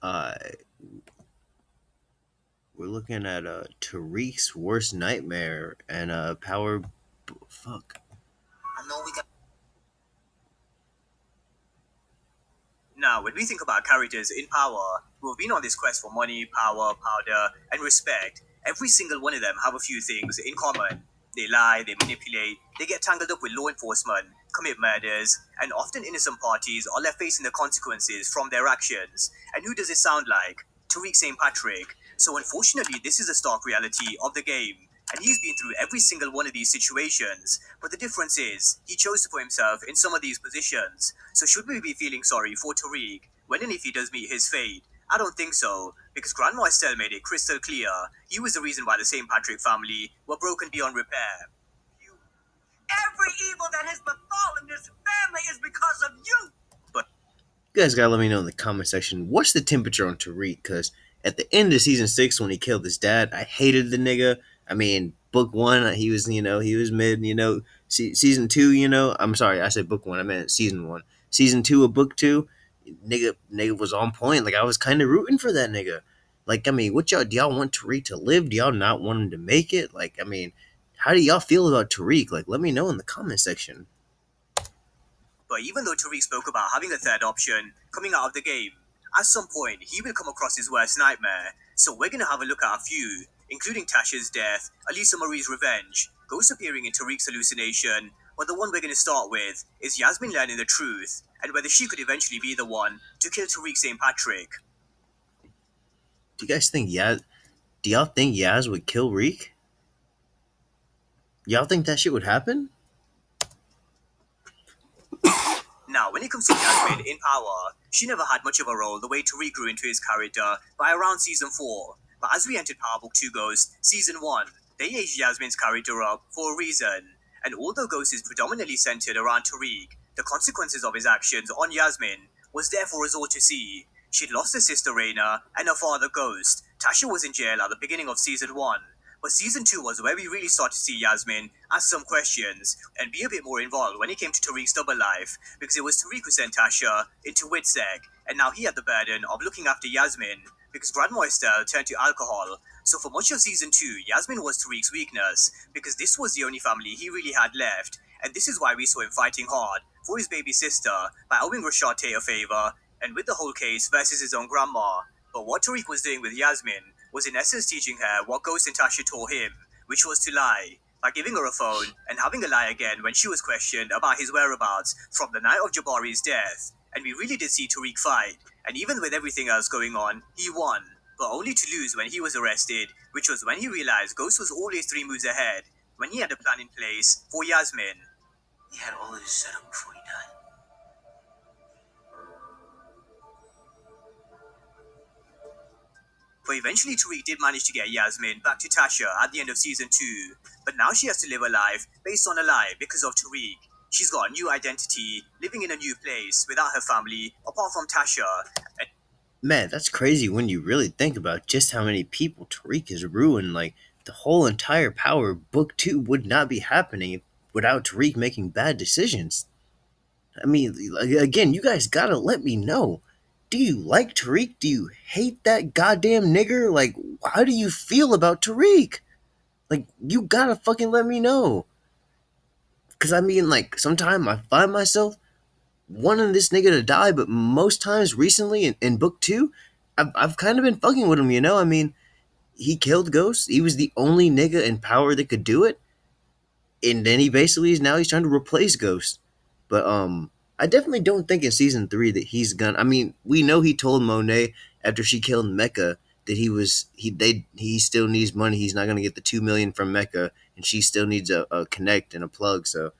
Uh, we're looking at Tariq's worst nightmare and power. Fuck. I know we got. Now, when we think about characters in power who have been on this quest for money, power, powder, and respect, every single one of them have a few things in common. They lie, they manipulate, they get tangled up with law enforcement, commit murders, and often innocent parties are left facing the consequences from their actions. And who does it sound like? Tariq St. Patrick. So unfortunately, this is the stark reality of the game. And he's been through every single one of these situations. But the difference is, he chose to put himself in some of these positions. So should we be feeling sorry for Tariq when and if he does meet his fate? I don't think so, because Grandma Estelle made it crystal clear he was the reason why the St. Patrick family were broken beyond repair. Every evil that has befallen this family is because of you! But You guys gotta let me know in the comment section what's the temperature on Tariq, because at the end of season 6 when he killed his dad, I hated the nigga. I mean, book 1 he was, he was mid, season 2, I'm sorry, I said book 1, I meant season 1. Season 2 of book 2, nigga was on point. Like, I was kind of rooting for that nigga. Like, I mean, what y'all, do y'all want Tariq to live? Do y'all not want him to make it? Like, I mean, how do y'all feel about Tariq? Like, let me know in the comment section. But even though Tariq spoke about having a third option coming out of the game, at some point he will come across his worst nightmare. So we're gonna have a look at a few, including Tasha's death, Elisa Marie's revenge, ghosts appearing in Tariq's hallucination. But the one we're gonna start with is Yasmin learning the truth and whether she could eventually be the one to kill Tariq St. Patrick. Do you guys think Yaz? Do y'all think Yaz would kill Reek? Y'all think that shit would happen? Now, when it comes to Yasmin in power, she never had much of a role the way Tariq grew into his character by around season 4. But as we entered Power Book 2 Ghost, season 1, they aged Yasmin's character up for a reason. And although Ghost is predominantly centered around Tariq, the consequences of his actions on Yasmin was there for us all to see. She'd lost her sister Raina and her father Ghost. Tasha was in jail at the beginning of season 1. But season 2 was where we really started to see Yasmin ask some questions and be a bit more involved when it came to Tariq's double life, because it was Tariq who sent Tasha into WITSEC, and now he had the burden of looking after Yasmin because Grandma Estelle turned to alcohol. So for much of season 2, Yasmin was Tariq's weakness because this was the only family he really had left, and this is why we saw him fighting hard for his baby sister by owing Rashad Tate a favor and with the whole case versus his own grandma. But what Tariq was doing with Yasmin was in essence teaching her what Ghost and Tasha taught him, which was to lie, by giving her a phone and having a lie again when she was questioned about his whereabouts from the night of Jabari's death. And we really did see Tariq fight, and even with everything else going on, he won, but only to lose when he was arrested, which was when he realized Ghost was always 3 moves ahead, when he had a plan in place for Yasmin. He had all of this set up before he died. But eventually Tariq did manage to get Yasmin back to Tasha at the end of season 2. But now she has to live a life based on a lie because of Tariq. She's got a new identity, living in a new place without her family, apart from Tasha. And Man, that's crazy when you really think about just how many people Tariq has ruined. Like, the whole entire Power Book 2 would not be happening without Tariq making bad decisions. I mean, like, again, you guys gotta let me know. Do you like Tariq? Do you hate that goddamn nigger? Like, how do you feel about Tariq? Like, you gotta fucking let me know. Because, I mean, like, sometimes I find myself wanting this nigga to die, but most times recently in book 2, I've kind of been fucking with him, you know? I mean, he killed Ghost. He was the only nigga in power that could do it. And then he basically is now he's trying to replace Ghost. But I definitely don't think in season 3 that he's gonna. I mean, we know he told Monet after she killed Mecca that he still needs money. He's not gonna get the 2 million from Mecca, and she still needs a connect and a plug. So,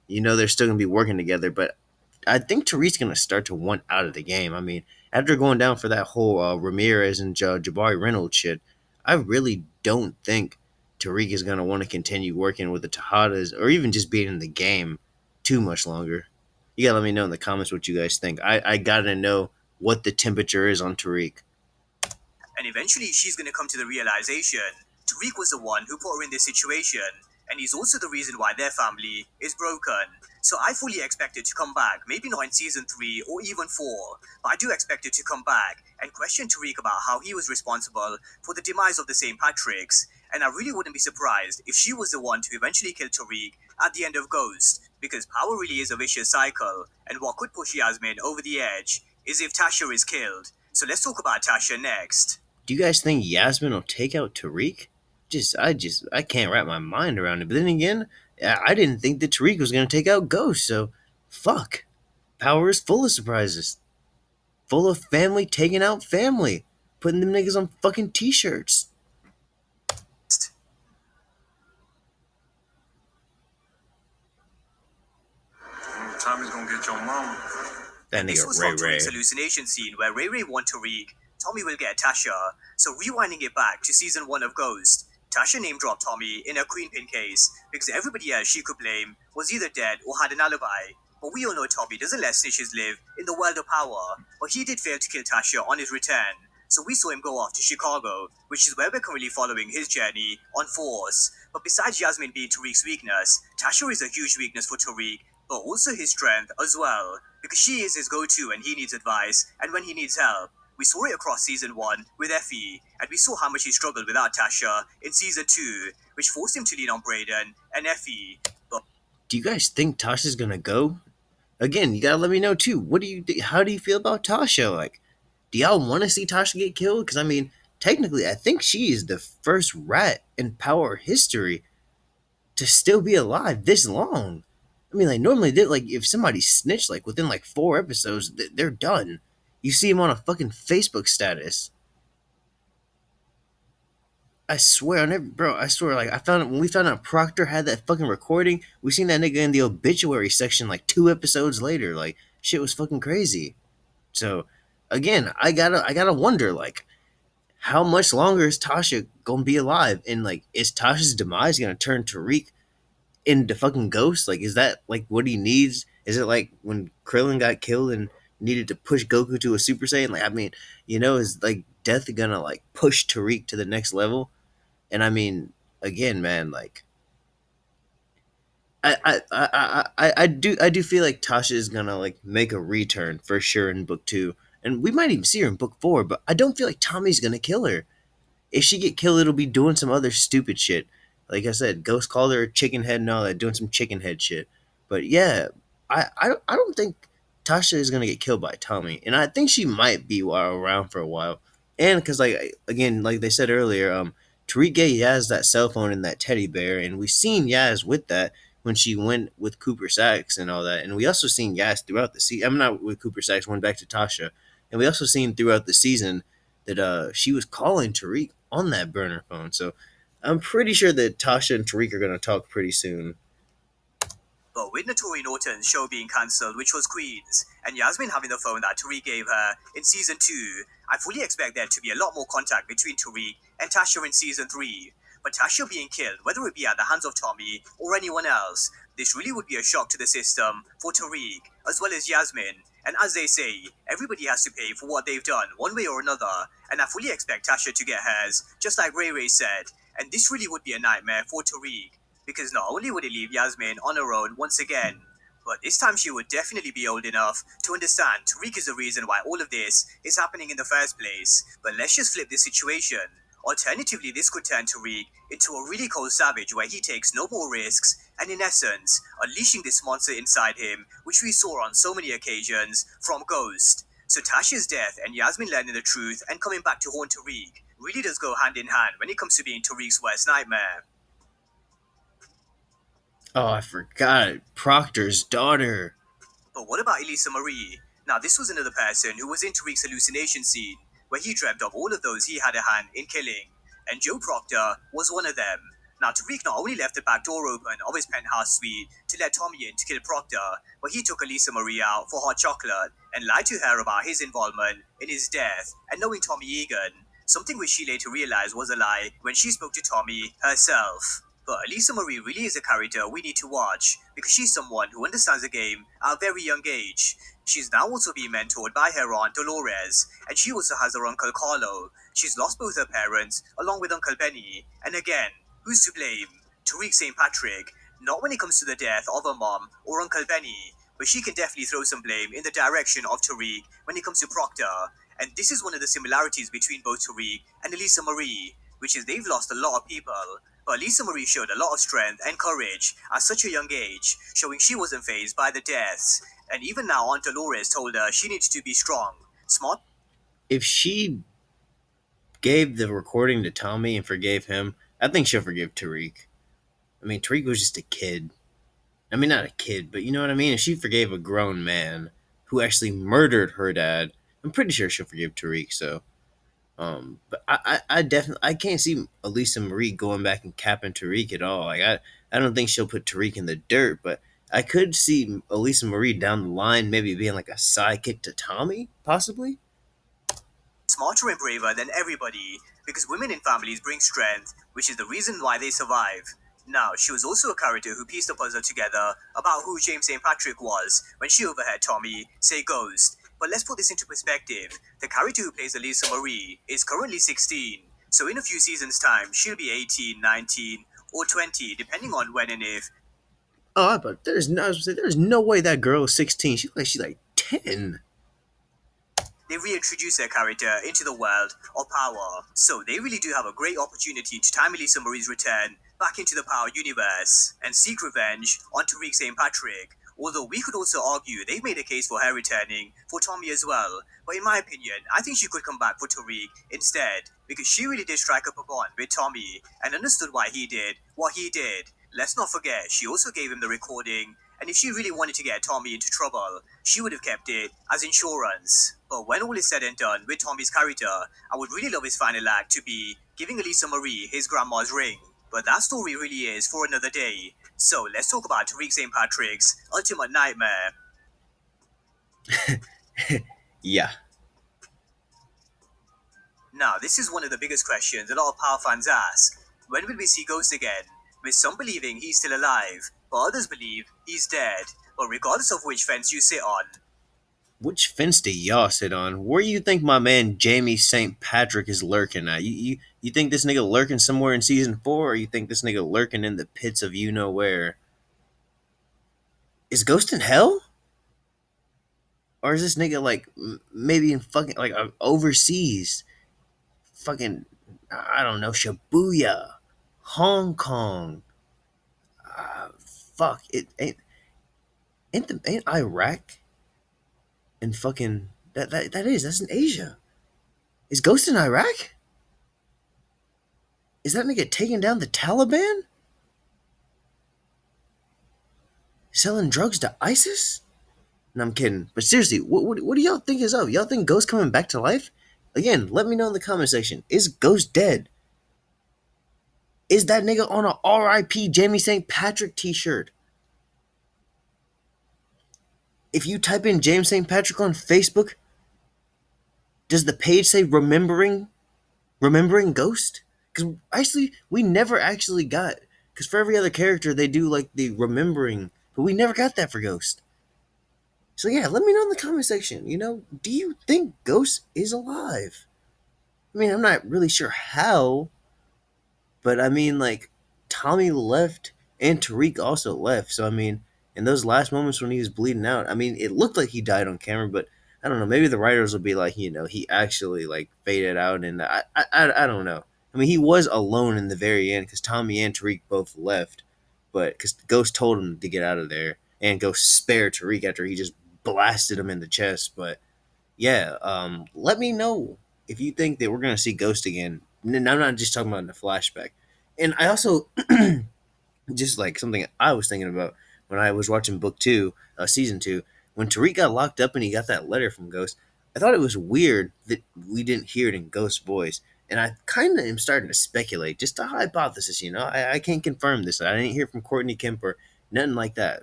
they're still gonna be working together. But I think Tariq's gonna start to want out of the game. I mean, after going down for that whole Ramirez and Jabari Reynolds shit, I really don't think Tariq is gonna want to continue working with the Tejadas or even just being in the game too much longer. You gotta let me know in the comments what you guys think. I gotta know what the temperature is on Tariq. eventually she's going to come to the realization Tariq was the one who put her in this situation. and he's also the reason why their family is broken. So I fully expect it to come back, maybe not in season 3 or even 4, but I do expect it to come back and question Tariq about how he was responsible for the demise of the St. Patrick's. And I really wouldn't be surprised if she was the one to eventually kill Tariq at the end of Ghost, because power really is a vicious cycle, and what could push Yasmin over the edge is if Tasha is killed. So let's talk about Tasha next. Do you guys think Yasmin will take out Tariq? I can't wrap my mind around it. But then again, I didn't think that Tariq was gonna take out Ghost. So, fuck. Power is full of surprises, full of family taking out family, putting them niggas on fucking t-shirts. Tommy's gonna get your mama. That And this nigga was Ray from Tariq's Ray. hallucination scene where Ray Ray won Tariq, Tommy will get Tasha. So rewinding it back to season 1 of Ghost, Tasha name dropped Tommy in a queen pin case because everybody else she could blame was either dead or had an alibi. But we all know Tommy doesn't let snitches live in the world of power, but he did fail to kill Tasha on his return. So we saw him go off to Chicago, which is where we're currently following his journey on Force. But besides Yasmin being Tariq's weakness, Tasha is a huge weakness for Tariq, but also his strength as well, because she is his go-to when he needs advice and when he needs help. We saw it across season 1 with Effie, and we saw how much he struggled without Tasha in season 2, which forced him to lean on Brayden and Effie. But Do you guys think Tasha's gonna go? Again, you gotta let me know too. How do you feel about Tasha? Like, do y'all want to see Tasha get killed? Because I mean, technically, I think she is the first rat in Power history to still be alive this long. I mean, like normally, like if somebody snitched like within like 4 episodes, they're done. You see him on a fucking Facebook status. I swear on every bro. I swear, like I found when we found out Proctor had that fucking recording. We seen that nigga in the obituary section like 2 episodes later. Like shit was fucking crazy. So again, I gotta wonder like how much longer is Tasha gonna be alive, and like is Tasha's demise gonna turn Tariq into fucking Ghost? Like is that like what he needs? Is it like when Krillin got killed and needed to push Goku to a Super Saiyan? Like I mean, is like death gonna like push Tariq to the next level? And I mean, again, man, like I do feel like Tasha is gonna like make a return for sure in book 2, and we might even see her in book 4. But I don't feel like Tommy's gonna kill her. If she get killed, it'll be doing some other stupid shit. Like I said, Ghost called her a chicken head and all that, doing some chicken head shit. But yeah, I don't think Tasha is gonna get killed by Tommy, and I think she might be around for a while. And because like again, like they said earlier, Tariq gave Yaz that cell phone and that teddy bear, and we've seen Yaz with that when she went with Cooper Sacks and all that, and we also seen Yaz throughout the season. I'm not with Cooper Sacks, went back to Tasha, and we also seen throughout the season that she was calling Tariq on that burner phone. So I'm pretty sure that Tasha and Tariq are gonna talk pretty soon. But with Notori Norton's show being cancelled, which was Queens, and Yasmin having the phone that Tariq gave her in season 2, I fully expect there to be a lot more contact between Tariq and Tasha in season 3. But Tasha being killed, whether it be at the hands of Tommy or anyone else, this really would be a shock to the system for Tariq, as well as Yasmin. And as they say, everybody has to pay for what they've done, one way or another, and I fully expect Tasha to get hers, just like Ray Ray said. And this really would be a nightmare for Tariq, because not only would it leave Yasmin on her own once again, but this time she would definitely be old enough to understand Tariq is the reason why all of this is happening in the first place. But let's just flip this situation. Alternatively, this could turn Tariq into a really cold savage where he takes no more risks and, in essence, unleashing this monster inside him, which we saw on so many occasions from Ghost. So Tasha's death and Yasmin learning the truth and coming back to haunt Tariq really does go hand in hand when it comes to being Tariq's worst nightmare. Oh, I forgot Proctor's daughter. But what about Elisa Marie? Now, this was another person who was in Tariq's hallucination scene, where he dreamt of all of those he had a hand in killing, and Joe Proctor was one of them. Now, Tariq not only left the back door open of his penthouse suite to let Tommy in to kill Proctor, but he took Elisa Marie out for hot chocolate and lied to her about his involvement in his death and knowing Tommy Egan, something which she later realized was a lie when she spoke to Tommy herself. But Elisa Marie really is a character we need to watch because she's someone who understands the game at a very young age. She's now also being mentored by her aunt Dolores, and she also has her uncle Carlo. She's lost both her parents along with Uncle Benny, and again, who's to blame? Tariq St. Patrick, not when it comes to the death of her mom or Uncle Benny, but she can definitely throw some blame in the direction of Tariq when it comes to Proctor. And this is one of the similarities between both Tariq and Elisa Marie, which is they've lost a lot of people. But Elisa Marie showed a lot of strength and courage at such a young age, showing she wasn't phased by the deaths. And even now, Aunt Dolores told her she needs to be strong, smart. If she gave the recording to Tommy and forgave him, I think she'll forgive Tariq. I mean, Tariq was just a kid. I mean, not a kid, but you know what I mean? If she forgave a grown man who actually murdered her dad, I'm pretty sure she'll forgive Tariq. So, but I definitely, I can't see Elisa Marie going back and capping Tariq at all. I don't think she'll put Tariq in the dirt, but I could see Elisa Marie down the line maybe being like a sidekick to Tommy, possibly. Smarter and braver than everybody because women in families bring strength, which is the reason why they survive. Now, she was also a character who pieced the puzzle together about who James St. Patrick was when she overheard Tommy say ghost. But let's put this into perspective. The character who plays Elisa Marie is currently 16, so in a few seasons' time, she'll be 18, 19, or 20, depending on when and if Oh, but there's no way that girl is 16. She's like 10. they reintroduce their character into the world of power. So they really do have a great opportunity to time Elisa Marie's return back into the Power universe and seek revenge on Tariq St. Patrick. Although we could also argue they've made a case for her returning for Tommy as well. But in my opinion, I think she could come back for Tariq instead because she really did strike up a bond with Tommy and understood why he did what he did. Let's not forget, she also gave him the recording, and if she really wanted to get Tommy into trouble, she would have kept it as insurance. But when all is said and done with Tommy's character, I would really love his final act to be giving Elisa Marie his grandma's ring. But that story really is for another day. So let's talk about Tariq St. Patrick's ultimate nightmare. Yeah. Now, this is one of the biggest questions a lot of Power fans ask. When will we see Ghost again? With some believing he's still alive, but others believe he's dead. But regardless of which fence you sit on, Which fence do y'all sit on? Where you think my man Jamie St. Patrick is lurking at? You think this nigga lurking somewhere in season 4, or you think this nigga lurking in the pits of you know where? Is Ghost in hell? Or is this nigga like maybe in fucking like overseas? Fucking, I don't know, Shibuya, Hong Kong. Fuck, it ain't Iraq and fucking that's in Asia. Is Ghost in Iraq? Is that nigga taking down the Taliban? Selling drugs to ISIS? No, I'm kidding. But seriously, what do y'all think is up? Y'all think Ghost coming back to life? Again, let me know in the comment section. Is Ghost dead? Is that nigga on a RIP Jamie St. Patrick t-shirt? If you type in James St. Patrick on Facebook, does the page say remembering Ghost? Because actually, we never actually got. Because for every other character, they do like the remembering, but we never got that for Ghost. So yeah, let me know in the comment section. Do you think Ghost is alive? I mean, I'm not really sure how, but I mean, like, Tommy left and Tariq also left. So I mean, in those last moments when he was bleeding out, I mean, it looked like he died on camera, but I don't know. Maybe the writers will be like, he actually like faded out, and I don't know. I mean, he was alone in the very end because Tommy and Tariq both left, but because Ghost told him to get out of there and go spare Tariq after he just blasted him in the chest. But yeah, let me know if you think that we're gonna see Ghost again. And I'm not just talking about in the flashback. And I also just like something I was thinking about when I was watching book two, season two, when Tariq got locked up and he got that letter from Ghost. I thought it was weird that we didn't hear it in Ghost's voice, and I kind of am starting to speculate, just a hypothesis. I can't confirm this. I didn't hear from Courtney Kemper, nothing like that.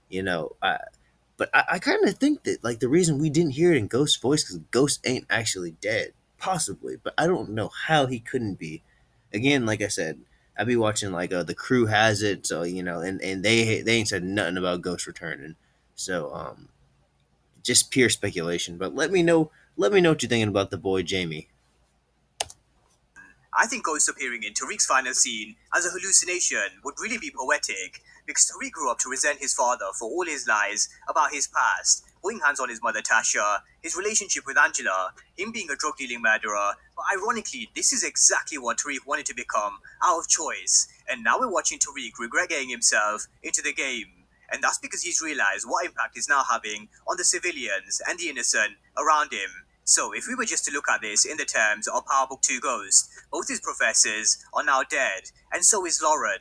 You know, I, but I kind of think that like the reason we didn't hear it in Ghost's voice because Ghost ain't actually dead, possibly, but I don't know how he couldn't be. Again, like I said, I be watching like the crew has it, so and they ain't said nothing about Ghost returning, so just pure speculation. But let me know what you're thinking about the boy Jamie. I think Ghost appearing in Tariq's final scene as a hallucination would really be poetic, because Tariq grew up to resent his father for all his lies about his past, putting hands on his mother Tasha, his relationship with Angela, him being a drug dealing murderer. But ironically, this is exactly what Tariq wanted to become out of choice. And now we're watching Tariq regret getting himself into the game. And that's because he's realized what impact he's now having on the civilians and the innocent around him. So, if we were just to look at this in the terms of Power Book 2 Ghost, both his professors are now dead, and so is Lauren.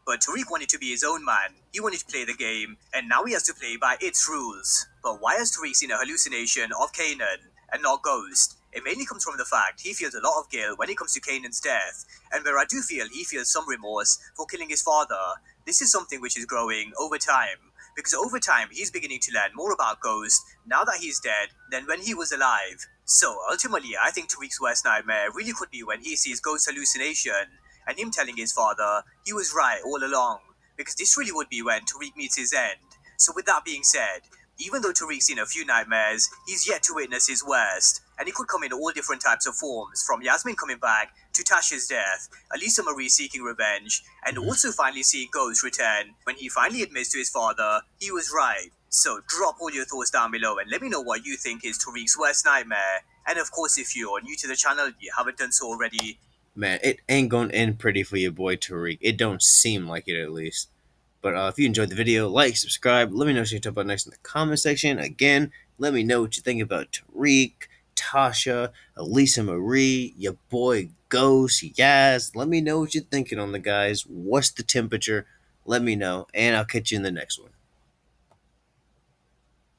But Tariq wanted to be his own man. He wanted to play the game, and now he has to play by its rules. But why has Tariq seen a hallucination of Kanan and not Ghost? It mainly comes from the fact he feels a lot of guilt when it comes to Kanan's death, and where I do feel he feels some remorse for killing his father. This is something which is growing over time, because over time he's beginning to learn more about Ghost now that he's dead than when he was alive. So ultimately, I think Tariq's worst nightmare really could be when he sees Ghost's hallucination and him telling his father he was right all along, because this really would be when Tariq meets his end. So, with that being said, even though Tariq's seen a few nightmares, he's yet to witness his worst, and it could come in all different types of forms, from Yasmin coming back to Tasha's death, Elisa Marie seeking revenge, and also finally seeing Ghost return when he finally admits to his father he was right. So drop all your thoughts down below and let me know what you think is Tariq's worst nightmare. And of course, if you're new to the channel, you haven't done so already, Man, it ain't gonna end pretty for your boy Tariq. It don't seem like it, at least. But if you enjoyed the video, like, subscribe. Let me know what you talk about next in the comment section. Again, let me know what you think about Tariq, Tasha, Elisa Marie, your boy Ghost, Yaz. Let me know what you're thinking on the guys. What's the temperature? Let me know, and I'll catch you in the next one.